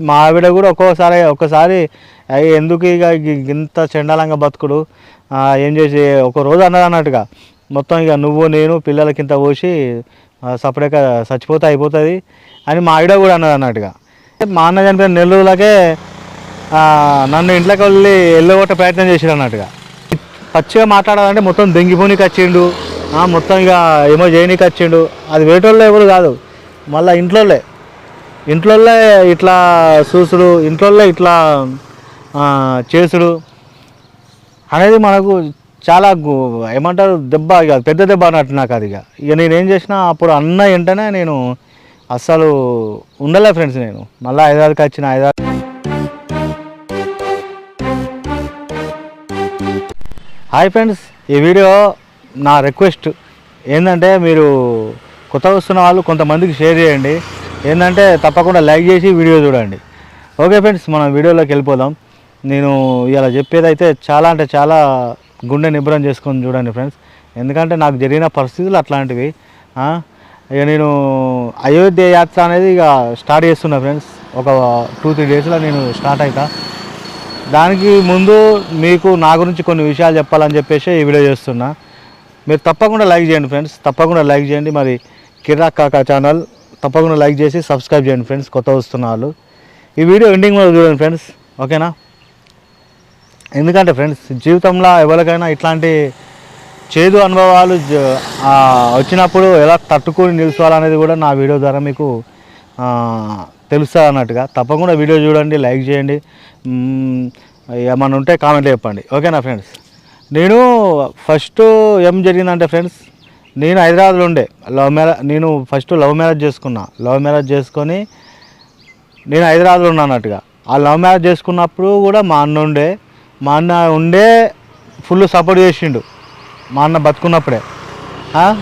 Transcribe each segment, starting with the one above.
మా ఆవిడ కూడా ఒక్కసారి ఎందుకు ఇక ఇంత చండాలంగా బతుకుడు ఏం చేసి ఒక రోజు అన్నట్టుగా మొత్తం ఇక నువ్వు నేను పిల్లలకింత పోసి సపరేట్గా చచ్చిపోతే అయిపోతుంది అని మా ఆవిడ కూడా అన్నట్టుగా. మా అన్న చనిపోయిన నెల రోజులకే నన్ను ఇంట్లోకి వెళ్ళగొట్టే ప్రయత్నం చేసాడు అన్నట్టుగా. పచ్చిగా మాట్లాడాలంటే మొత్తం దెంగిపోనీకి వచ్చిండు, మొత్తం ఇక ఏమో చేయనీకి వచ్చిండు. అది వేటోళ్ళు ఎవరు కాదు, మళ్ళీ ఇంట్లోనే ఇట్లా చూసుడు, ఇంట్లోనే ఇట్లా చేసుడు అనేది మనకు చాలా ఏమంటారు దెబ్బ, ఇక పెద్ద దెబ్బ అన్నట్టు నాకు. అది ఇక నేనేం చేసినా అప్పుడు అన్న వెంటనే నేను అస్సలు ఉండలే ఫ్రెండ్స్. నేను మళ్ళీ హైదరాబాద్కి వచ్చిన. హాయ్ ఫ్రెండ్స్, ఈ వీడియో నా రిక్వెస్ట్ ఏంటంటే మీరు కొత్తగా వస్తున్న వాళ్ళు కొంతమందికి షేర్ చేయండి. ఏంటంటే తప్పకుండా లైక్ చేసి వీడియో చూడండి. ఓకే ఫ్రెండ్స్, మనం వీడియోలోకి వెళ్ళిపోదాం. నేను ఇలా చెప్పేది అయితే చాలా అంటే చాలా గుండె నిబ్బరం చేసుకొని చూడండి ఫ్రెండ్స్. ఎందుకంటే నాకు జరిగిన పరిస్థితులు అట్లాంటివి. ఇక నేను అయోధ్య యాత్ర అనేది ఇక స్టార్ట్ చేస్తున్నా ఫ్రెండ్స్. ఒక 2-3 డేస్లో నేను స్టార్ట్ అవుతా. దానికి ముందు మీకు నా గురించి కొన్ని విషయాలు చెప్పాలని చెప్పేసి ఈ వీడియో చేస్తున్నా. మీరు తప్పకుండా లైక్ చేయండి ఫ్రెండ్స్, తప్పకుండా లైక్ చేయండి. మరి కిరాక్ కాకా ఛానల్ తప్పకుండా లైక్ చేసి సబ్స్క్రైబ్ చేయండి ఫ్రెండ్స్, కొత్త వస్తున్న వాళ్ళు. ఈ వీడియో ఎండింగ్ వరకు చూడండి ఫ్రెండ్స్, ఓకేనా? ఎందుకంటే ఫ్రెండ్స్ జీవితంలో ఎవరికైనా ఇట్లాంటి చేదు అనుభవాలు వచ్చినప్పుడు ఎలా తట్టుకొని నిలుచోవాలనేది కూడా నా వీడియో ద్వారా మీకు తెలుస్తుంది అన్నట్టుగా. తప్పకుండా వీడియో చూడండి, లైక్ చేయండి, ఏమన్నా ఉంటే కామెంట్ చెప్పండి, ఓకేనా ఫ్రెండ్స్? నేను ఫస్ట్ ఏం జరిగిందంటే ఫ్రెండ్స్, నేను హైదరాబాద్లో ఉండే నేను ఫస్ట్ లవ్ మ్యారేజ్ చేసుకున్నా. లవ్ మ్యారేజ్ చేసుకొని నేను హైదరాబాద్లో ఉన్నా అన్నట్టుగా. ఆ లవ్ మ్యారేజ్ చేసుకున్నప్పుడు కూడా మా అన్న ఉండే ఫుల్ సపోర్ట్ చేసిండు. మా అన్న బతుకున్నప్పుడే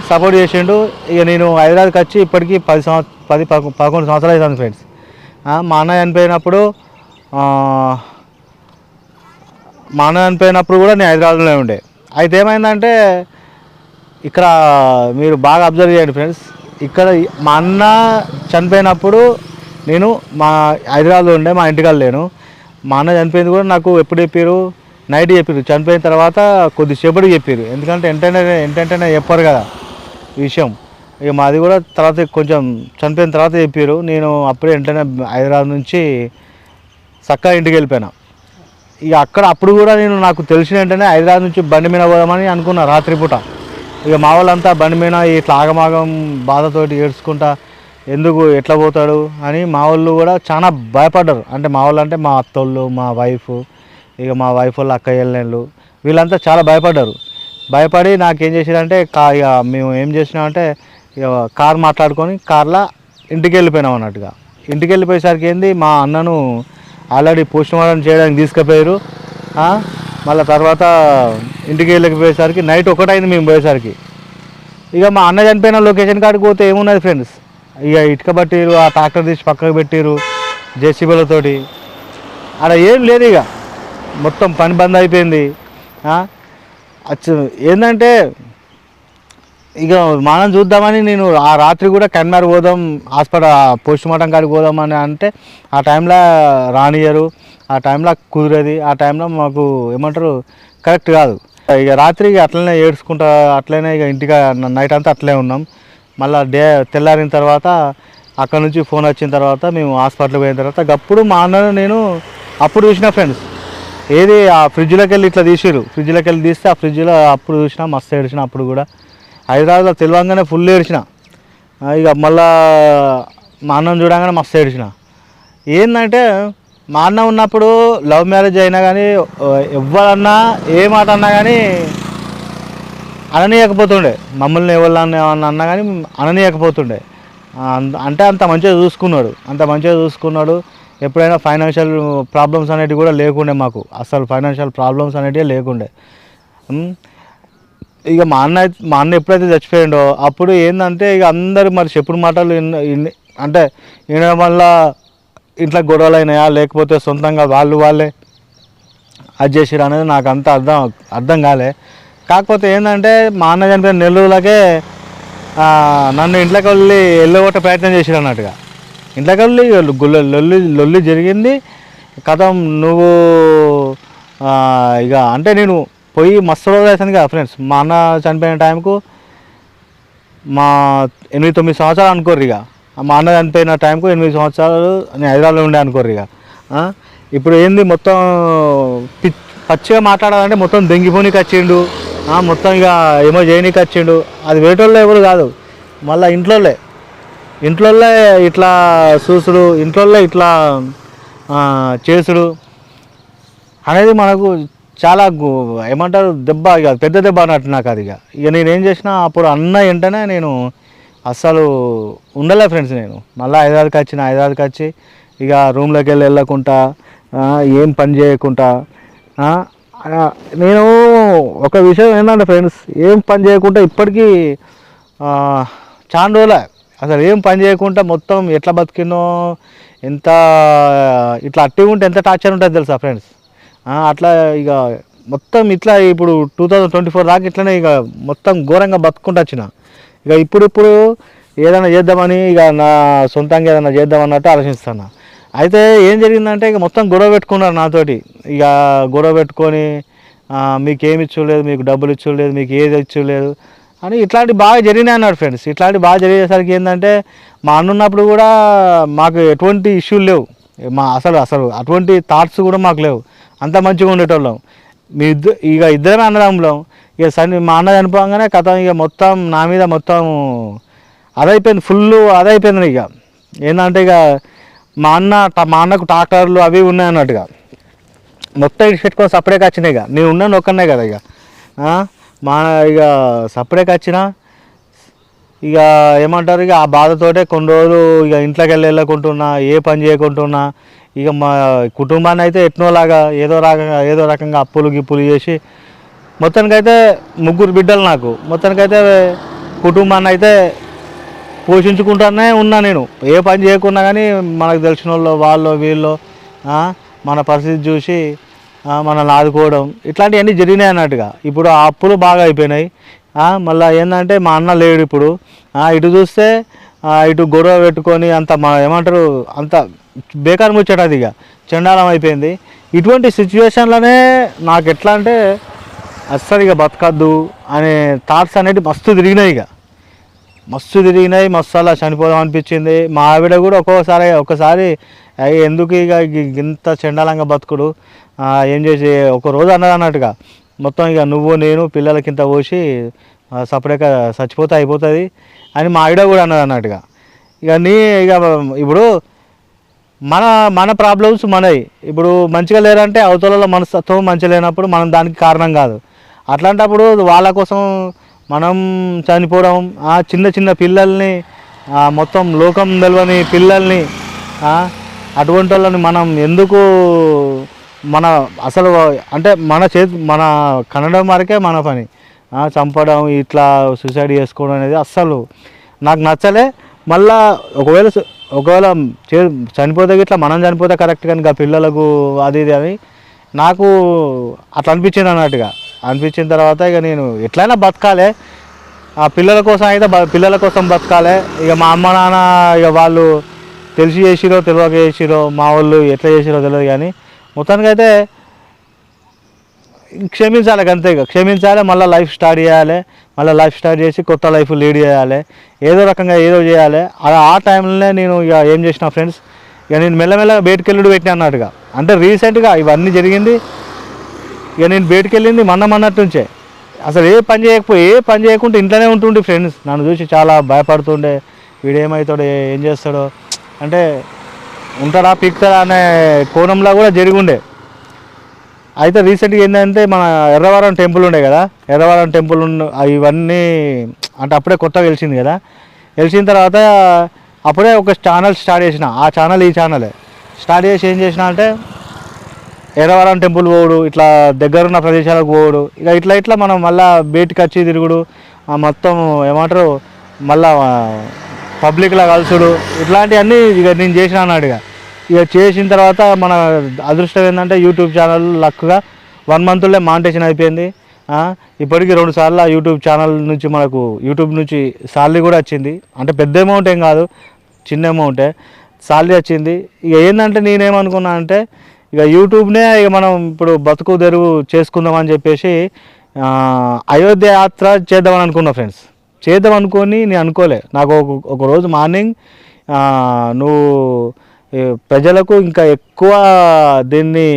సపోర్ట్ చేసిండు. ఇక నేను హైదరాబాద్కి వచ్చి ఇప్పటికీ 11 సంవత్సరాలు అవుతుంది ఫ్రెండ్స్. మా అన్న చనిపోయినప్పుడు కూడా నేను హైదరాబాద్లోనే ఉండే. అయితే ఏమైందంటే ఇక్కడ మీరు బాగా అబ్జర్వ్ చేయండి ఫ్రెండ్స్. ఇక్కడ మా అన్న చనిపోయినప్పుడు నేను హైదరాబాద్లో ఉండే, మా ఇంటికాడ లేను. మా అన్న చనిపోయింది కూడా నాకు ఎప్పుడు చెప్పారు, నైట్ చెప్పారు. చనిపోయిన తర్వాత కొద్దిసేపటికి చెప్పారు. ఎందుకంటే ఎంటంటేనే చెప్పారు కదా ఈ విషయం. ఇక మాది కూడా తర్వాత కొంచెం చనిపోయిన తర్వాత చెప్పారు. నేను అప్పుడే వెంటనే హైదరాబాద్ నుంచి చక్కగా ఇంటికి వెళ్ళిపోయినా. ఇక అప్పుడు కూడా నాకు తెలిసిన వెంటనే హైదరాబాద్ నుంచి బండి మీద పోదామని అనుకున్నా రాత్రిపూట. ఇక మా వాళ్ళంతా బండి మీద ఇట్లా ఆగమాగం బాధతోటి ఏడ్చుకుంటా ఎందుకు ఎట్లా పోతాడు అని మా వాళ్ళు కూడా చాలా భయపడ్డారు. అంటే మా వాళ్ళు అంటే మా అత్తోళ్ళు, మా వైఫ్, ఇక మా వైఫ్ వాళ్ళు అక్క చెల్లెళ్ళు వీళ్ళంతా చాలా భయపడి నాకేం చేసారంటే ఇక మేము ఏం చేసినామంటే ఇక కార్ మాట్లాడుకొని కార్లో ఇంటికి వెళ్ళిపోయినాం అన్నట్టుగా. ఇంటికి వెళ్ళిపోయేసరికి ఏంది, మా అన్నను ఆల్రెడీ పోస్ట్ మార్టం చేయడానికి తీసుకుపోయారు. మళ్ళీ తర్వాత ఇంటికి వెళ్ళకపోయేసరికి నైట్ 1 అయింది మేము పోయేసరికి. ఇక మా అన్న చనిపోయిన లొకేషన్ కాడికి పోతే ఏమున్నది ఫ్రెండ్స్, ఇక ఇటుక పట్టిరు, ఆ ట్రాక్టర్ తీసి పక్కకు పెట్టిరు జేసీబీలతోటి. అక్కడ ఏం లేదు, ఇక మొత్తం పని బంద్ అయిపోయింది. ఏంటంటే ఇక మనం చూద్దామని నేను ఆ రాత్రి కూడా కన్మార్ పోదాం, హాస్పిటల్ పోస్ట్ మార్టం కాడికి పోదామని అంటే ఆ టైంలో రానియరు, ఆ టైంలో కుదిరేది, ఆ టైంలో మాకు ఏమంటారు కరెక్ట్ కాదు. ఇక రాత్రి అట్లనే ఏడ్చుకుంటా అట్లనే ఇక ఇంటికి నైట్ అంతా అట్లే ఉన్నాం. మళ్ళీ తెల్లారిన తర్వాత అక్కడ నుంచి ఫోన్ వచ్చిన తర్వాత మేము హాస్పిటల్కి పోయిన తర్వాత అప్పుడు మా అన్నను నేను అప్పుడు చూసిన ఫ్రెండ్స్. ఏది ఆ ఫ్రిడ్జ్లోకి వెళ్ళి ఇట్లా ఫ్రిడ్జ్లోకి వెళ్ళి తీస్తే ఆ ఫ్రిడ్జ్లో అప్పుడు చూసినా మస్తు ఏడ్చిన. అప్పుడు కూడా హైదరాబాద్లో తెలియంగానే ఫుల్ ఏడ్చిన. ఇక మళ్ళా మా అన్నం చూడంగానే మస్తు ఏడ్చిన. ఏంటంటే మా అన్న ఉన్నప్పుడు లవ్ మ్యారేజ్ అయినా కానీ ఎవరన్నా ఏ మాట అన్నా కానీ అననీయకపోతుండే, మమ్మల్ని ఎవరన్నా అన్నా కానీ అననీయకపోతుండే. అంటే అంత మంచిగా చూసుకున్నాడు. ఎప్పుడైనా ఫైనాన్షియల్ ప్రాబ్లమ్స్ అనేటివి కూడా లేకుండే మాకు. అసలు ఫైనాన్షియల్ ప్రాబ్లమ్స్ అనేటివి లేకుండే. ఇక మా అన్న ఎప్పుడైతే చచ్చిపోయిండో అప్పుడు ఏంటంటే ఇక అందరూ మరి చెప్పుడు మాటలు అంటే వినడం వల్ల ఇంట్లో గొడవలు అయినాయా లేకపోతే సొంతంగా వాళ్ళే అది చేసిరు అనేది నాకు అంత అర్థం కాలే. కాకపోతే ఏంటంటే మా అన్న చనిపోయిన నెల రోజులకే నన్ను ఇంట్లోకి వెళ్ళగొట్టే ప్రయత్నం చేసిరు అన్నట్టుగా. ఇంట్లోకెళ్ళి లొల్లి లొల్లి జరిగింది. కథం నువ్వు ఇక అంటే నేను పోయి మస్తు రోజులు అవుతుంది కదా ఫ్రెండ్స్. మా అన్న చనిపోయిన టైంకు మా 8-9 సంవత్సరాలు అనుకోర్రు. ఇక మా అన్న చనిపోయిన టైంకు 8 సంవత్సరాలు నేను హైదరాబాద్లో ఉండే అనుకోర్రు. ఇక ఇప్పుడు ఏంది మొత్తం పచ్చిగా మాట్లాడాలంటే మొత్తం దెంగిపోనీకి వచ్చిండు, మొత్తం ఇక ఏమో చేయనీకి వచ్చిండు. అది వేటోళ్ళే ఎవరు కాదు, మళ్ళీ ఇంట్లోనే ఇట్లా చూసుడు, ఇంట్లోనే ఇట్లా చేసుడు అనేది మనకు చాలా ఏమంటారు దెబ్బ, ఇక పెద్ద దెబ్బ అన్నట్టు నాకు. అది ఇక నేనేం చేసిన అప్పుడు అన్న వెంటనే నేను అస్సలు ఉండలే ఫ్రెండ్స్. నేను మళ్ళీ హైదరాబాద్కి వచ్చి ఇక రూమ్లోకి వెళ్ళకుండా ఏం పని చేయకుండా నేను ఒక విషయం ఏంటంటే ఫ్రెండ్స్, ఏం పని చేయకుండా ఇప్పటికీ చాలా రోజులే అసలు ఏం పని చేయకుండా మొత్తం ఎట్లా బతికినో, ఎంత ఇట్లా అట్టిగా ఉంటే ఎంత టార్చర్ ఉంటుంది తెలుసా ఫ్రెండ్స్. అట్లా ఇక మొత్తం ఇట్లా ఇప్పుడు 2024 దాకా ఇట్లనే ఇక మొత్తం ఘోరంగా బతుకుంటూ వచ్చిన. ఇక ఇప్పుడు ఏదైనా చేద్దామని ఇక నా సొంతంగా ఏదైనా చేద్దామన్నట్టు ఆలోచిస్తున్నా. అయితే ఏం జరిగిందంటే ఇక మొత్తం గొడవ పెట్టుకున్నారు నాతోటి. ఇక గొడవ పెట్టుకొని మీకేమి ఇచ్చలేదు, మీకు డబ్బులు ఇచ్చలేదు, మీకు ఏది ఇచ్చలేదు అని ఇట్లాంటివి బాగా జరిగినాయి అన్నాడు ఫ్రెండ్స్. ఇట్లాంటివి బాగా జరిగేసరికి ఏంటంటే మా అన్న ఉన్నప్పుడు కూడా మాకు ఎటువంటి ఇష్యూలు లేవు, అసలు అటువంటి థాట్స్ కూడా మాకు లేవు, అంత మంచిగా ఉండేటోళ్ళం. ఇక ఇద్దరమే అన్నదమ్ములం. ఇక మా అన్న చనిపోగానే కథ ఇక మొత్తం నా మీద మొత్తం అదైపోయింది, ఫుల్ అదైపోయింది. ఇక ఏంటంటే ఇక మా అన్నకు ట్రాక్టర్లు అవి ఉన్నాయన్నట్టుగా మొత్తం ఇటు పెట్టుకొని సపరేట్గా వచ్చినాయి. ఇక నేను ఉన్నాను ఒక్కనే కదా. ఇక ఇక సపరేట్గా వచ్చిన ఇక ఏమంటారు, ఇక ఆ బాధతోటే కొన్ని రోజులు ఇక ఇంట్లోకి వెళ్ళకుంటున్నా, ఏ పని చేయకుంటున్నా. ఇక మా కుటుంబాన్ని అయితే ఎట్నోలాగా ఏదో రకంగా అప్పులు గిప్పులు చేసి మొత్తానికైతే 3 బిడ్డలు నాకు. మొత్తానికైతే కుటుంబాన్ని అయితే పోషించుకుంటూనే ఉన్నా. నేను ఏ పని చేయకున్నా కానీ మనకు తెలిసిన వాళ్ళు వీళ్ళు మన పరిస్థితి చూసి మనల్ని ఆదుకోవడం ఇట్లాంటివన్నీ జరిగినాయి అన్నట్టుగా. ఇప్పుడు ఆ అప్పులు బాగా అయిపోయినాయి. మళ్ళీ ఏంటంటే మా అన్న లేడు ఇప్పుడు. ఇటు చూస్తే ఇటు గొడవ పెట్టుకొని అంత ఏమంటారు అంత బేకారు ముచ్చటది, ఇక చండాలం అయిపోయింది. ఇటువంటి సిచ్యువేషన్లోనే నాకు ఎట్లా అంటే అస్సలు ఇక బతకద్దు అనే థాట్స్ అనేవి మస్తు తిరిగినాయి. మస్తు అలా చనిపోదాం అనిపించింది. మా ఆవిడ కూడా ఒక్కసారి ఎందుకు ఇక ఇంత చండాలంగా బతుకుడు, ఏం చేసి ఒకరోజు అన్నట్టుగా మొత్తం ఇక నువ్వు నేను పిల్లలకింత పోసి సపరేట్గా చచ్చిపోతే అయిపోతుంది అని మా ఆవిడ కూడా అన్నట్టుగా. ఇక ఇప్పుడు మన ప్రాబ్లమ్స్ మనవి. ఇప్పుడు మంచిగా లేరంటే అవతలలో మనస్తత్వం మంచిగా లేనప్పుడు మనం దానికి కారణం కాదు. అట్లాంటప్పుడు వాళ్ళ కోసం మనం చనిపోవడం, చిన్న పిల్లల్ని మొత్తం లోకం తెలియని పిల్లల్ని అటువంటి వాళ్ళని మనం ఎందుకు అసలు అంటే మన కనడం వరకే మన పని. చంపడం ఇట్లా సూసైడ్ చేసుకోవడం అనేది అస్సలు నాకు నచ్చలే. మళ్ళా ఒకవేళ చనిపోతే ఇట్లా మనం చనిపోతే కరెక్ట్, కానీ ఇంకా పిల్లలకు అది ఇది అని నాకు అట్లా అనిపించింది అన్నట్టుగా. అనిపించిన తర్వాత ఇక నేను ఎట్లయినా బతకాలి, ఆ పిల్లల కోసం అయితే పిల్లల కోసం బతకాలి. ఇక మా అమ్మ నాన్న ఇక వాళ్ళు తెలిసి చేసిరో తెలియక చేసిరో, మా వాళ్ళు ఎట్లా చేసిరో తెలియదు, కానీ మొత్తానికైతే క్షమించాలి అంతే. ఇక క్షమించాలి, మళ్ళీ లైఫ్ స్టార్ట్ చేసి కొత్త లైఫ్ లీడ్ చేయాలి, ఏదో రకంగా ఏదో చేయాలి. ఆ టైంలోనే నేను ఇక ఏం చేసిన ఫ్రెండ్స్, ఇక నేను మెల్లమెల్లగా బయటకు వెళ్ళి పెట్టిన అన్నట్టుగా. అంటే రీసెంట్గా ఇవన్నీ జరిగింది. ఇక నేను బయటకు వెళ్ళింది మొన్నటి నుంచే. అసలు ఏ పని చేయకుండా ఇంట్లోనే ఉంటుండే ఫ్రెండ్స్. నన్ను చూసి చాలా భయపడుతుండే, వీడు ఏమవుతాడో ఏం చేస్తాడో, అంటే ఉంటాడా పీక్తాడా అనే కోణంలో కూడా జరిగి. అయితే రీసెంట్గా ఏంటంటే మన ఎర్రవరం టెంపుల్ ఉండే కదా, ఎర్రవరం టెంపుల్ ఇవన్నీ అంటే అప్పుడే కొత్తగా గెలిచింది కదా. గెలిచిన తర్వాత అప్పుడే ఒక ఛానల్ స్టార్ట్ చేసిన. ఆ ఛానల్ ఈ ఛానలే స్టార్ట్ చేసి ఏం చేసిన అంటే ఎర్రవరం టెంపుల్ పోవుడు, ఇట్లా దగ్గరున్న ప్రదేశాలకు పోవుడు, ఇట్లా మనం మళ్ళీ బయటికి వచ్చి తిరుగుడు, మొత్తం ఏమంటారు మళ్ళా పబ్లిక్లో కలుసుడు, ఇట్లాంటివన్నీ ఇక నేను చేసిన అన్నాడుగా. ఇక చేసిన తర్వాత మన అదృష్టం ఏంటంటే యూట్యూబ్ ఛానల్ లక్గా 1 మంత్లో మానిటైజేషన్ అయిపోయింది. ఇప్పటికీ 2 సార్లు యూట్యూబ్ ఛానల్ నుంచి మనకు యూట్యూబ్ నుంచి సాలరీ కూడా వచ్చింది. అంటే పెద్ద అమౌంట్ ఏం కాదు, చిన్న అమౌంటే. సాలరీ వచ్చింది. ఇక ఏంటంటే నేనేమనుకున్నా అంటే ఇక యూట్యూబ్నే ఇక మనం ఇప్పుడు బతుకు తెరువు చేసుకుందామని చెప్పేసి అయోధ్య యాత్ర చేద్దామని అనుకున్నా ఫ్రెండ్స్. చేద్దాం అనుకొని నేను అనుకోలే. నాకు ఒక రోజు మార్నింగ్ నువ్వు ప్రజలకు ఇంకా ఎక్కువ దీన్ని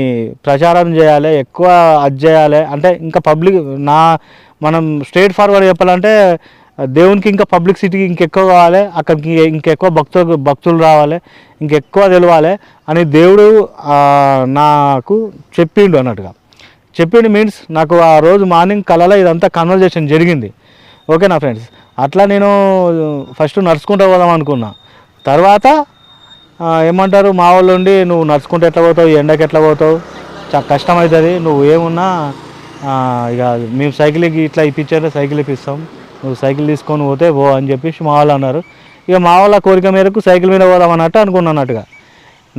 ప్రచారం చేయాలి, ఎక్కువ అది చేయాలి అంటే ఇంకా పబ్లిక్ మనం స్ట్రేట్ ఫార్వర్డ్ చెప్పాలంటే దేవునికి ఇంకా పబ్లిసిటీకి ఇంకెక్కువ కావాలి, అక్కడికి ఇంకెక్కువ భక్తులు రావాలి, ఇంకెక్కువ తెలవాలి అని దేవుడు నాకు చెప్పిండు అన్నట్టుగా. చెప్పిండు మీన్స్ నాకు ఆ రోజు మార్నింగ్ కళలో ఇదంతా కన్వర్జేషన్ జరిగింది. ఓకేనా ఫ్రెండ్స్. అట్లా నేను ఫస్ట్ నడుచుకుంటూ పోదాం అనుకున్నా. తర్వాత ఏమంటారు మా వాళ్ళు ఉండి నువ్వు నడుచుకుంటూ ఎట్లా పోతావు, ఎండకి ఎట్లా పోతావు, చాలా కష్టమవుతుంది, నువ్వు ఏమున్నా ఇక మేము సైకిల్కి ఇట్లా ఇప్పించారు, సైకిల్ ఇప్పిస్తాం, నువ్వు సైకిల్ తీసుకొని పోతే పో అని చెప్పేసి మా వాళ్ళు అన్నారు. ఇక మా వాళ్ళ కోరిక మేరకు సైకిల్ మీద పోదాం అన్నట్టు అనుకున్నట్టుగా.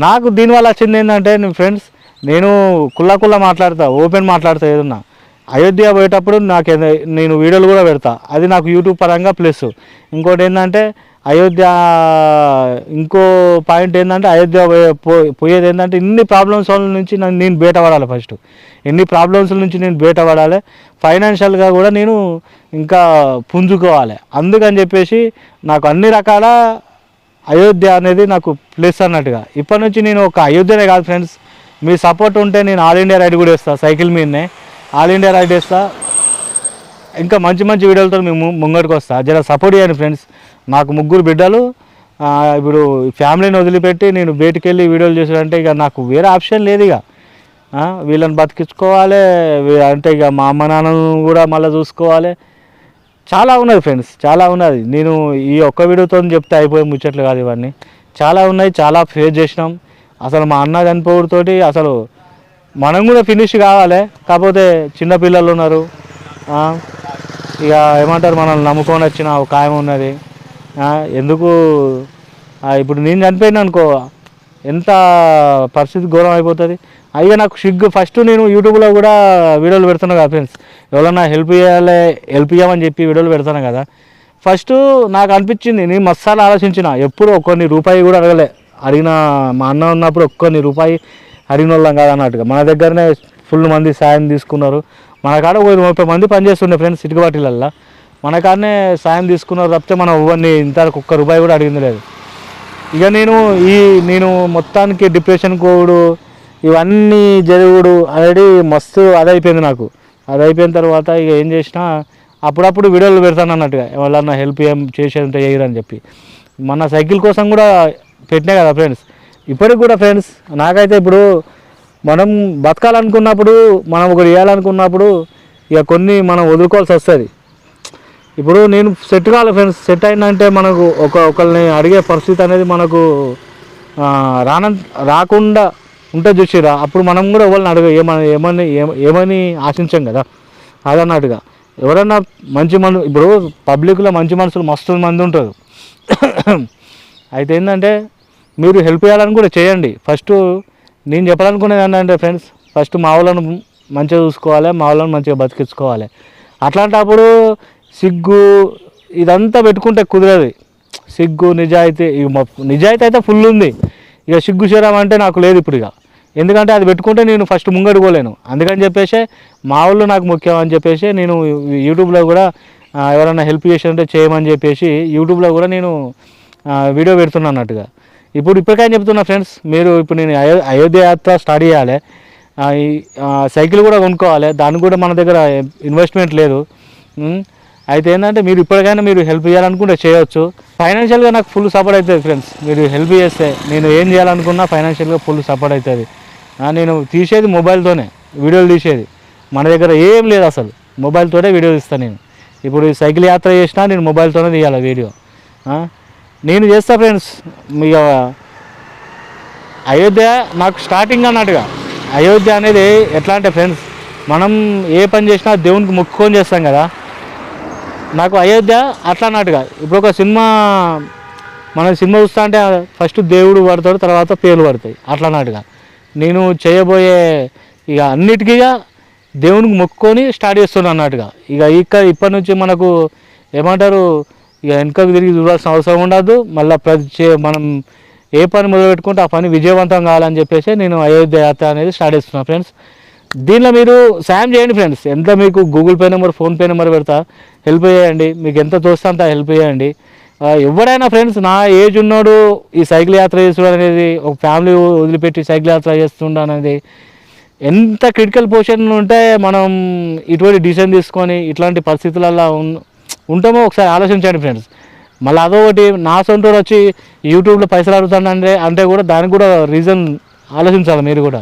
నాకు దీనివల్ల వచ్చింది ఏంటంటే ఫ్రెండ్స్, నేను కుల్లా మాట్లాడతా, ఓపెన్ మాట్లాడతా. ఏదన్నా అయోధ్య పోయేటప్పుడు నేను వీడియోలు కూడా పెడతా. అది నాకు యూట్యూబ్ పరంగా ప్లస్. ఇంకోటి ఏంటంటే అయోధ్య ఇంకో పాయింట్ ఏంటంటే అయోధ్య పోయేది ఏంటంటే ఇన్ని ప్రాబ్లమ్స్ నుంచి నేను బయటపడాలి. ఫస్ట్ ఎన్ని ప్రాబ్లమ్స్ నుంచి నేను బయటపడాలి, ఫైనాన్షియల్గా కూడా నేను ఇంకా పుంజుకోవాలి. అందుకని చెప్పేసి నాకు అన్ని రకాల అయోధ్య అనేది నాకు ప్లస్ అన్నట్టుగా. ఇప్పటి నుంచి నేను ఒక అయోధ్యనే కాదు ఫ్రెండ్స్, మీ సపోర్ట్ ఉంటే నేను ఆల్ ఇండియా రైడ్ కూడా వేస్తాను. సైకిల్ మీదనే ఆల్ ఇండియా రైడ్ వేస్తా. ఇంకా మంచి వీడియోలతో మేము ముంగడికి వస్తా. జర సపోర్ట్ చేయండి ఫ్రెండ్స్. నాకు 3 బిడ్డలు. ఇప్పుడు ఫ్యామిలీని వదిలిపెట్టి నేను బయటికి వెళ్ళి వీడియోలు చేసాడంటే ఇక నాకు వేరే ఆప్షన్ లేదు. ఇక వీళ్ళని బతికించుకోవాలి అంటే ఇక మా అమ్మ నాన్నను కూడా మళ్ళీ చూసుకోవాలి. చాలా ఉన్నది ఫ్రెండ్స్, చాలా ఉన్నది. నేను ఈ ఒక్క వీడియోతో చెప్తే అయిపోయే ముచ్చట్లు కాదు ఇవన్నీ. చాలా ఉన్నాయి, చాలా ఫేస్ చేసినాం. అసలు మా అన్న చనిపోవడంతోటి అసలు మనం కూడా ఫినిష్ కావాలి. కాకపోతే చిన్నపిల్లలు ఉన్నారు, ఇక ఏమంటారు మనల్ని నమ్ముకొని వచ్చిన ఒక ఖాయం ఉన్నది. ఎందుకు ఇప్పుడు నేను చనిపోయినా అనుకో ఎంత పరిస్థితి ఘోరం అయిపోతుంది. అయ్యా నాకు సిగ్గు. ఫస్ట్ నేను యూట్యూబ్లో కూడా వీడియోలు పెడుతున్నా కదా ఫ్రెండ్స్, ఎవరన్నా హెల్ప్ చేయమని చెప్పి వీడియోలు పెడతాను కదా. ఫస్ట్ నాకు అనిపించింది, నేను మసాలా ఆలోచించిన, ఎప్పుడు ఒక్కొన్ని రూపాయి కూడా అడిగిన మా అన్న ఉన్నప్పుడు ఒక్కొన్ని రూపాయి అడిగిన వాళ్ళం కాదన్నట్టుగా. మన దగ్గరనే ఫుల్ మంది సాయం తీసుకున్నారు. మన కాడ 30 మంది పనిచేస్తుండే ఫ్రెండ్స్ సిటికబాటిలల్లో. మన కాడనే సాయం తీసుకున్నారు తప్పితే మనం ఎవరిని ఇంతవరకు ఒక్క రూపాయి కూడా అడిగింది లేదు. ఇక నేను మొత్తానికి డిప్రెషన్ కోవుడు ఇవన్నీ జరుగుడు అనేది మస్తు అదైపోయింది నాకు. అది అయిపోయిన తర్వాత ఇక ఏం చేసినా అప్పుడప్పుడు వీడియోలు పెడతాను అన్నట్టుగా, ఎవరన్నా హెల్ప్ చేసేది ఉంటే చేయరని చెప్పి. మన సైకిల్ కోసం కూడా పెట్టినా కదా ఫ్రెండ్స్. ఇప్పటికి కూడా ఫ్రెండ్స్ నాకైతే ఇప్పుడు మనం బతకాలనుకున్నప్పుడు, మనం ఒకటి చేయాలనుకున్నప్పుడు ఇక కొన్ని మనం వదులుకోవాల్సి వస్తుంది. ఇప్పుడు నేను సెట్ కావాలి ఫ్రెండ్స్. సెట్ అయిందంటే మనకు ఒకరిని అడిగే పరిస్థితి అనేది మనకు రాకుండా ఉంటే చూసిరా, అప్పుడు మనం కూడా ఎవరిని ఏమని ఆశించాం కదా. అదన్నట్టుగా ఎవరన్నా ఇప్పుడు పబ్లిక్లో మంచి మనుషులు మస్తు మంది ఉంటారు. అయితే ఏంటంటే మీరు హెల్ప్ చేయాలని కూడా చేయండి. ఫస్ట్ నేను చెప్పాలనుకునేది ఏంటంటే ఫ్రెండ్స్, ఫస్ట్ మా వాళ్ళను మంచిగా చూసుకోవాలి, మా వాళ్ళని మంచిగా బతికించుకోవాలి. అట్లాంటప్పుడు సిగ్గు ఇదంతా పెట్టుకుంటే కుదరదు. సిగ్గు నిజాయితీ అయితే ఫుల్ ఉంది. ఇక సిగ్గు శరం అంటే నాకు లేదు ఇప్పుడు. ఇక ఎందుకంటే అది పెట్టుకుంటే నేను ఫస్ట్ ముంగడుకోలేను. అందుకని చెప్పేసి మా వాళ్ళు నాకు ముఖ్యం అని చెప్పేసి నేను యూట్యూబ్లో కూడా ఎవరైనా హెల్ప్ చేసి ఉంటే చేయమని చెప్పేసి యూట్యూబ్లో కూడా నేను వీడియో పెడుతున్నా అన్నట్టుగా. ఇప్పటికైనా చెప్తున్నా ఫ్రెండ్స్, మీరు ఇప్పుడు నేను అయోధ్య యాత్ర స్టార్ట్ చేయాలి, సైకిల్ కూడా కొనుక్కోవాలి. దానికి కూడా మన దగ్గర ఇన్వెస్ట్మెంట్ లేదు. అయితే ఏంటంటే మీరు ఇప్పటికైనా మీరు హెల్ప్ చేయాలనుకుంటే చేయవచ్చు. ఫైనాన్షియల్గా నాకు ఫుల్ సపోర్ట్ అవుతుంది ఫ్రెండ్స్. మీరు హెల్ప్ చేస్తే నేను ఏం చేయాలనుకున్నా ఫైనాన్షియల్గా ఫుల్ సపోర్ట్ అవుతుంది. నేను తీసేది మొబైల్తోనే, వీడియోలు తీసేది మన దగ్గర ఏం లేదు అసలు. మొబైల్తోనే వీడియో తీస్తాను నేను. ఇప్పుడు సైకిల్ యాత్ర చేసినా నేను మొబైల్తోనే తీయాలి వీడియో. నేను చేస్తా ఫ్రెండ్స్. ఇక అయోధ్య నాకు స్టార్టింగ్ అన్నట్టుగా. అయోధ్య అనేది ఎట్లా అంటే ఫ్రెండ్స్, మనం ఏ పని చేసినా దేవునికి మొక్కుకొని చేస్తాం కదా. నాకు అయోధ్య అట్లా అన్నట్టుగా. ఇప్పుడు ఒక మనం సినిమా చూస్తా అంటే ఫస్ట్ దేవుడు పడతాడు, తర్వాత పేర్లు పడతాయి అట్లా అన్నట్టుగా. నేను చేయబోయే ఇక అన్నిటికీ దేవునికి మొక్కుకొని స్టార్ట్ చేస్తున్నాను అన్నట్టుగా. ఇప్పటి నుంచి మనకు ఏమంటారు, ఇక వెనకకు తిరిగి చూడాల్సిన అవసరం ఉండదు. మళ్ళీ మనం ఏ పని మొదలుపెట్టుకుంటే ఆ పని విజయవంతం కావాలని చెప్పేసి నేను అయోధ్య యాత్ర అనేది స్టార్ట్ చేస్తున్నాను ఫ్రెండ్స్. దీనిలో మీరు సాయం చేయండి ఫ్రెండ్స్. ఎంత మీకు Google pay number, PhonePe number పెడతా, హెల్ప్ చేయండి. మీకు ఎంత తోస్తే అంత హెల్ప్ చేయండి. ఎవరైనా ఫ్రెండ్స్, నా ఏజ్ ఉన్నోడు ఈ సైకిల్ యాత్ర చేస్తున్నాడు అనేది, ఒక ఫ్యామిలీ వదిలిపెట్టి సైకిల్ యాత్ర చేస్తుండ అనేది ఎంత క్రిటికల్ పొజిషన్ ఉంటే మనం ఇటువంటి డిసిషన్ తీసుకొని ఇట్లాంటి పరిస్థితులలో ఉంటామో ఒకసారి ఆలోచించండి ఫ్రెండ్స్. మళ్ళీ అదొకటి, నా సొంతూరు వచ్చి యూట్యూబ్లో పైసలు అడుగుతానంటే అంటే కూడా దానికి కూడా రీజన్ ఆలోచించాలి మీరు కూడా.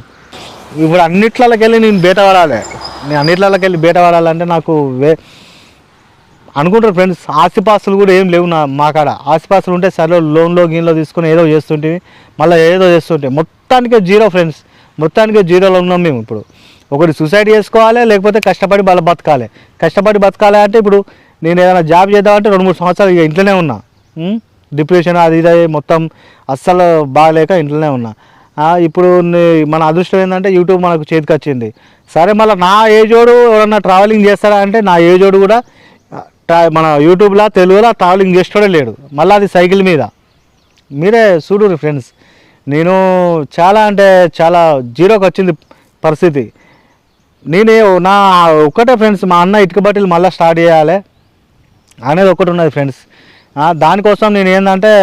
ఇప్పుడు అన్నిట్లకి వెళ్ళి నేను బేట పడాలి, నేను అన్నిట్లకి వెళ్ళి బేట పడాలంటే నాకు అనుకుంటారు ఫ్రెండ్స్. ఆస్తిపాస్తులు కూడా ఏం లేవు మా కాడ. ఆస్తిపాస్తులు ఉంటే సరే లోన్లో గీన్లో తీసుకొని ఏదో చేస్తుంటే, మళ్ళీ ఏదో చేస్తుంటే మొత్తానికే జీరో ఫ్రెండ్స్. మొత్తానికే జీరోలో ఉన్నాం మేము. ఇప్పుడు ఒకటి సూసైడ్ చేసుకోవాలి, లేకపోతే కష్టపడి బతకాలి. కష్టపడి బతకాలి అంటే ఇప్పుడు నేను ఏదైనా జాబ్ చేద్దామంటే 2-3 సంవత్సరాలు ఇక ఇంట్లోనే ఉన్నా. డిప్రెషన్ అది ఇది మొత్తం అస్సలు బాగాలేక ఇంట్లోనే ఉన్నా. ఇప్పుడు మన అదృష్టం ఏంటంటే యూట్యూబ్ మనకు చేతికి వచ్చింది. సరే మళ్ళీ నా ఏజోడు ఎవరన్నా ట్రావెలింగ్ చేస్తారా అంటే నా ఏజోడు కూడా మన యూట్యూబ్లో తెలుగులో ట్రావెలింగ్ చేసేటోడే లేడు. మళ్ళీ అది సైకిల్ మీద. మీరే చూడుర్రి ఫ్రెండ్స్. నేను చాలా అంటే చాలా జీరోకి వచ్చింది పరిస్థితి. నేనే నా ఒక్కటే ఫ్రెండ్స్, మా అన్న ఇటుక బట్టలు మళ్ళీ స్టార్ట్ చేయాలి అనేది ఒకటి ఉన్నది ఫ్రెండ్స్. దానికోసం నేను ఏంటంటే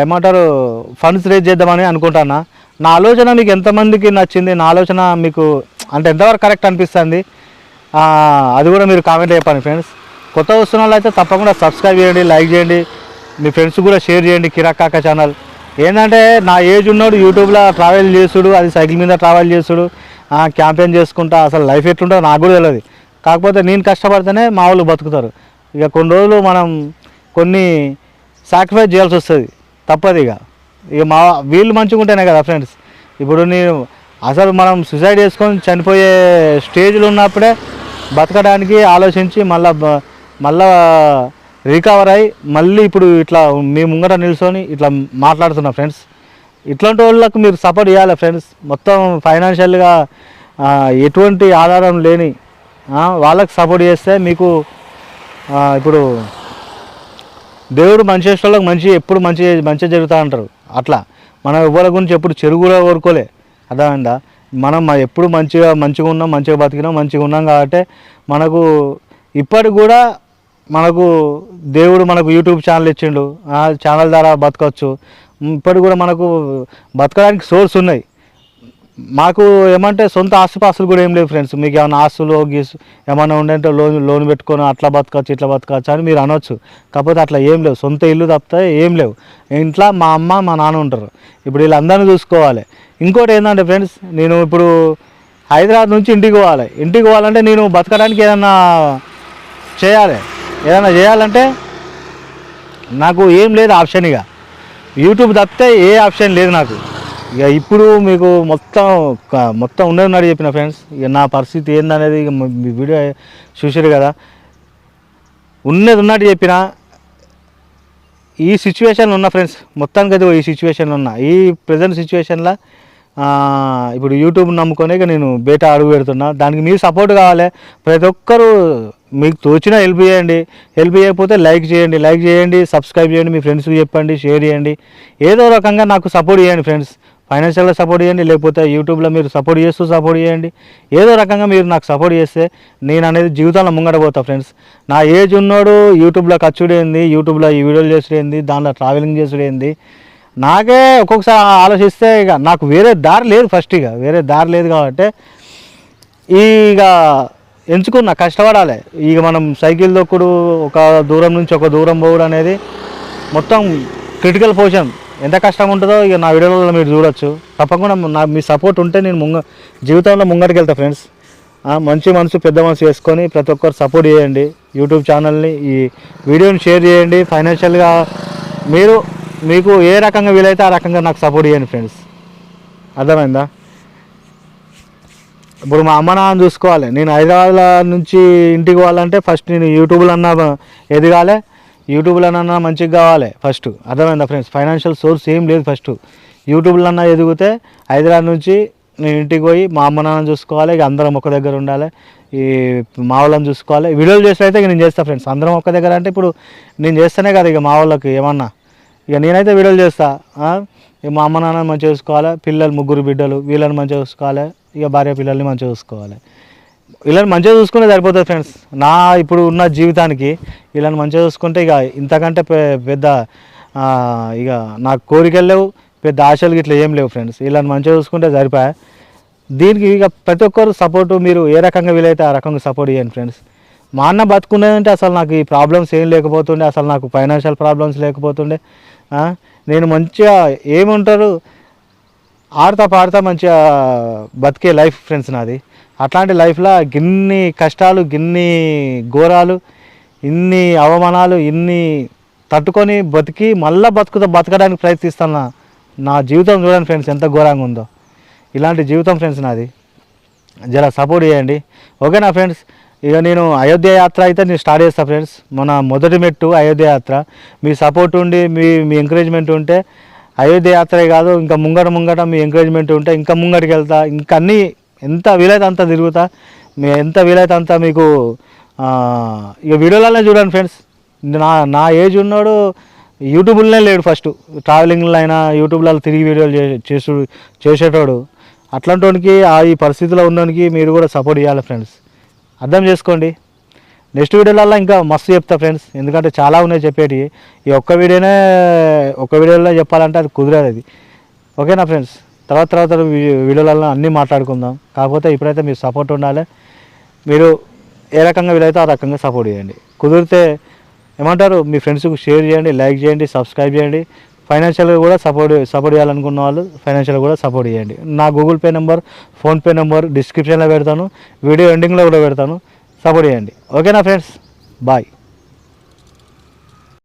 ఏమంటారు ఫండ్స్ రేజ్ చేద్దామని అనుకుంటున్నా. నా ఆలోచన మీకు ఎంతమందికి నచ్చింది, నా ఆలోచన మీకు అంటే ఎంతవరకు కరెక్ట్ అనిపిస్తుంది అది కూడా మీరు కామెంట్ చెప్పండి ఫ్రెండ్స్. కొత్త వస్తున్న వాళ్ళు అయితే తప్పకుండా సబ్స్క్రైబ్ చేయండి, లైక్ చేయండి, మీ ఫ్రెండ్స్ కూడా షేర్ చేయండి. కిరాక్ కాకా ఛానల్ ఏంటంటే నా ఏజ్ ఉన్నాడు యూట్యూబ్లో ట్రావెల్ చేసుడు, అది సైకిల్ మీద ట్రావెల్ చేసుడు, క్యాంపెయిన్ చేసుకుంటా. అసలు లైఫ్ ఎట్లుంటుందో నాకు కూడా తెలియదు. కాకపోతే నేను కష్టపడితేనే మా వాళ్ళు బతుకుతారు. ఇక కొన్ని రోజులు మనం కొన్ని సాక్రిఫైస్ చేయాల్సి వస్తుంది, తప్పదు. ఇక మా వీళ్ళు మంచిగా ఉంటేనే కదా ఫ్రెండ్స్. ఇప్పుడు నేను అసలు మనం సూసైడ్ చేసుకొని చనిపోయే స్టేజ్లో ఉన్నప్పుడే బతకడానికి ఆలోచించి మళ్ళా రికవర్ అయ్యి మళ్ళీ ఇప్పుడు ఇట్లా మీ ముంగట నిల్చొని ఇట్లా మాట్లాడుతున్నా ఫ్రెండ్స్. ఇట్లాంటి వాళ్ళకు మీరు సపోర్ట్ చేయాలి ఫ్రెండ్స్. మొత్తం ఫైనాన్షియల్గా ఎటువంటి ఆధారం లేని వాళ్ళకి సపోర్ట్ చేస్తే మీకు ఇప్పుడు దేవుడు మంచి చేసే వాళ్ళకి ఎప్పుడు మంచి జరుగుతూ అంటారు. అట్లా మనం ఎవరి గురించి ఎప్పుడు చెడు కూడా కోరుకోలే, అర్థమైందా? మనం ఎప్పుడు మంచిగా ఉన్నాం, మంచిగా బతికినాం, మంచిగా ఉన్నాం కాబట్టి మనకు ఇప్పటికి కూడా మనకు దేవుడు మనకు యూట్యూబ్ ఛానల్ ఇచ్చిండు. ఆ ఛానల్ ద్వారా బతకవచ్చు. ఇప్పటికి కూడా మనకు బతకడానికి సోర్స్ ఉన్నాయి. మాకు ఏమంటే సొంత ఆస్తిపాస్తులు కూడా ఏం లేవు ఫ్రెండ్స్. మీకు ఏమైనా ఆస్తులు ఏమైనా ఉండంటే లోన్ పెట్టుకొని అట్లా బతకచ్చు ఇట్లా బతకచ్చు అని మీరు అనొచ్చు. కాకపోతే అట్లా ఏం లేవు. సొంత ఇల్లు తప్పితే ఏం లేవు. ఇంట్లో మా అమ్మ మా నాన్న ఉంటారు. ఇప్పుడు వీళ్ళందరినీ చూసుకోవాలి. ఇంకోటి ఏంటంటే ఫ్రెండ్స్, నేను ఇప్పుడు హైదరాబాద్ నుంచి ఇంటికి పోవాలంటే నేను బతకడానికి ఏదన్నా చేయాలంటే నాకు ఏం లేదు ఆప్షన్. ఇక యూట్యూబ్ తప్పితే ఏ ఆప్షన్ లేదు నాకు. ఇక ఇప్పుడు మీకు మొత్తం ఉన్నది చెప్పిన ఫ్రెండ్స్. ఇక నా పరిస్థితి ఏందనేది ఇక మీ వీడియో చూసారు కదా. ఉన్నట్టు చెప్పిన. ఈ సిచ్యువేషన్లో ఉన్న ఫ్రెండ్స్, మొత్తానికి అయితే ఈ సిచ్యువేషన్లో ఉన్నా. ఈ ప్రజెంట్ సిచ్యువేషన్లో ఇప్పుడు యూట్యూబ్ నమ్ముకొని నేను బేటా అడుగు పెడుతున్నా. దానికి మీరు సపోర్ట్ కావాలి. ప్రతి ఒక్కరూ మీకు తోచిన హెల్ప్ చేయండి. హెల్ప్ చేయకపోతే లైక్ చేయండి, సబ్స్క్రైబ్ చేయండి, మీ ఫ్రెండ్స్కి చెప్పండి, షేర్ చేయండి. ఏదో రకంగా నాకు సపోర్ట్ చేయండి ఫ్రెండ్స్. ఫైనాన్షియల్గా సపోర్ట్ చేయండి, లేకపోతే యూట్యూబ్లో మీరు సపోర్ట్ చేయండి. ఏదో రకంగా మీరు నాకు సపోర్ట్ చేస్తే నేను అనేది జీవితంలో ముంగట పోతా ఫ్రెండ్స్. నా ఏజ్ ఉన్నోడు యూట్యూబ్లో ఖర్చుడేంది, యూట్యూబ్లో ఈ వీడియోలు చేసుడేంది, దాంట్లో ట్రావెలింగ్ చేసుడేంది, నాకే ఒక్కొక్కసారి ఆలోచిస్తే ఇక నాకు వేరే దారి లేదు. ఫస్ట్ ఇక వేరే దారి లేదు కాబట్టి ఇక ఎంచుకున్నా, కష్టపడాలి. ఇక మనం సైకిల్ దొక్కుడు, ఒక దూరం నుంచి ఒక దూరం పోవడం అనేది మొత్తం క్రిటికల్ పొజిషన్. ఎంత కష్టం ఉంటుందో ఇక నా వీడియోలో మీరు చూడొచ్చు. తప్పకుండా మీ సపోర్ట్ ఉంటే నేను జీవితంలో ముంగటికి వెళ్తా ఫ్రెండ్స్. మంచి మనసు పెద్ద మనసు వేసుకొని ప్రతి ఒక్కరు సపోర్ట్ చేయండి. యూట్యూబ్ ఛానల్ని, ఈ వీడియోని షేర్ చేయండి. ఫైనాన్షియల్గా మీకు ఏ రకంగా వీలైతే ఆ రకంగా నాకు సపోర్ట్ చేయండి ఫ్రెండ్స్. అర్థమైందా? ఇప్పుడు మా అమ్మ నాన్న చూసుకోవాలి. నేను హైదరాబాద్ నుంచి ఇంటికి పోవాలంటే ఫస్ట్ నేను యూట్యూబ్లో అన్నా ఎదగాలి, యూట్యూబ్లో అన్నా మంచిగా కావాలి ఫస్ట్. అర్థమైందా ఫ్రెండ్స్? ఫైనాన్షియల్ సోర్స్ ఏం లేదు. ఫస్ట్ యూట్యూబ్లో అన్నా ఎదిగితే హైదరాబాద్ నుంచి నేను ఇంటికి పోయి మా అమ్మ నాన్న చూసుకోవాలి. ఇక అందరం ఒక దగ్గర ఉండాలి. ఈ మా వాళ్ళని చూసుకోవాలి. వీడియోలు చేస్తే అయితే ఇక నేను చేస్తాను ఫ్రెండ్స్. అందరం ఒక దగ్గర అంటే ఇప్పుడు నేను చేస్తేనే కదా ఇక మా వాళ్ళకి ఏమన్నా. ఇక నేనైతే వీడియోలు చేస్తా. ఇక మా అమ్మ నాన్నని మంచిగా చూసుకోవాలి, పిల్లలు 3 బిడ్డలు వీళ్ళని మంచిగా చూసుకోవాలి, ఇక భార్య పిల్లల్ని మంచిగా చూసుకోవాలి. వీళ్ళని మంచిగా చూసుకుంటే సరిపోతుంది ఫ్రెండ్స్. నా ఇప్పుడు ఉన్న జీవితానికి వీళ్ళని మంచిగా చూసుకుంటే ఇక ఇంతకంటే పెద్ద ఇక నాకు కోరికలు లేవు, పెద్ద ఆశలు ఇట్లా ఏం లేవు ఫ్రెండ్స్. వీళ్ళని మంచిగా చూసుకుంటే సరిపోయా. దీనికి ఇక ప్రతి ఒక్కరు సపోర్టు మీరు ఏ రకంగా వీలైతే ఆ రకంగా సపోర్ట్ చేయండి ఫ్రెండ్స్. మా అన్న బతుకునేదంటే అసలు నాకు ఈ ప్రాబ్లమ్స్ ఏం లేకపోతుండే, అసలు నాకు ఫైనాన్షియల్ ప్రాబ్లమ్స్ లేకపోతుండే. నేను మంచిగా ఏముంటారు ఆడతా పాడతా మంచిగా బతికే లైఫ్ ఫ్రెండ్స్ నాది. అట్లాంటి లైఫ్లో గిన్ని కష్టాలు, గిన్ని ఘోరాలు, ఇన్ని అవమానాలు, ఇన్ని తట్టుకొని బతికి మళ్ళీ బతకడానికి ప్రయత్నిస్తాను. నా జీవితం చూడండి ఫ్రెండ్స్ ఎంత ఘోరంగా ఉందో. ఇలాంటి జీవితం ఫ్రెండ్స్ నాది. జర సపోర్ట్ చేయండి, ఓకేనా ఫ్రెండ్స్. ఇక నేను అయోధ్య యాత్ర అయితే నేను స్టార్ట్ చేస్తాను ఫ్రెండ్స్. మన మొదటి మెట్టు అయోధ్య యాత్ర. మీ సపోర్ట్ ఉండి మీ ఎంకరేజ్మెంట్ ఉంటే అయోధ్య యాత్రే కాదు, ఇంకా ముంగట మీ ఎంకరేజ్మెంట్ ఉంటే ఇంకా ముంగటికి వెళ్తా, ఇంకా అన్నీ ఎంత వీలైతే అంత తిరుగుతా. ఎంత వీలైతే అంత మీకు ఇక వీడియోలనే చూడండి ఫ్రెండ్స్. నా ఏజ్ ఉన్నాడు యూట్యూబ్లోనే లేడు. ఫస్ట్ ట్రావెలింగ్లో అయినా యూట్యూబ్లలో తిరిగి వీడియోలు చేసేటోడు. అట్లాంటి ఈ పరిస్థితిలో ఉన్నోనికి మీరు కూడా సపోర్ట్ చేయాలి ఫ్రెండ్స్, అర్థం చేసుకోండి. నెక్స్ట్ వీడియోలలో ఇంకా మస్తు చెప్తా ఫ్రెండ్స్, ఎందుకంటే చాలా ఉన్నాయి చెప్పేటి. ఈ ఒక్క వీడియోలో చెప్పాలంటే అది కుదరదు అది, ఓకేనా ఫ్రెండ్స్. తర్వాత వీడియోలలో అన్నీ మాట్లాడుకుందాం. కాకపోతే ఇప్పుడైతే మీరు సపోర్ట్ ఉండాలి. మీరు ఏ రకంగా వీలైతే ఆ రకంగా సపోర్ట్ చేయండి. కుదిరితే ఏమంటారు మీ ఫ్రెండ్స్కి షేర్ చేయండి, లైక్ చేయండి, సబ్స్క్రైబ్ చేయండి. ఫైనాన్షియల్గా కూడా సపోర్ట్ చేయాలనుకున్న వాళ్ళు ఫైనాన్షియల్గా కూడా సపోర్ట్ చేయండి. నా Google pay number, PhonePe number డిస్క్రిప్షన్లో పెడతాను, వీడియో ఎండింగ్లో కూడా పెడతాను. సపోర్ట్ చేయండి, ఓకేనా ఫ్రెండ్స్. బాయ్.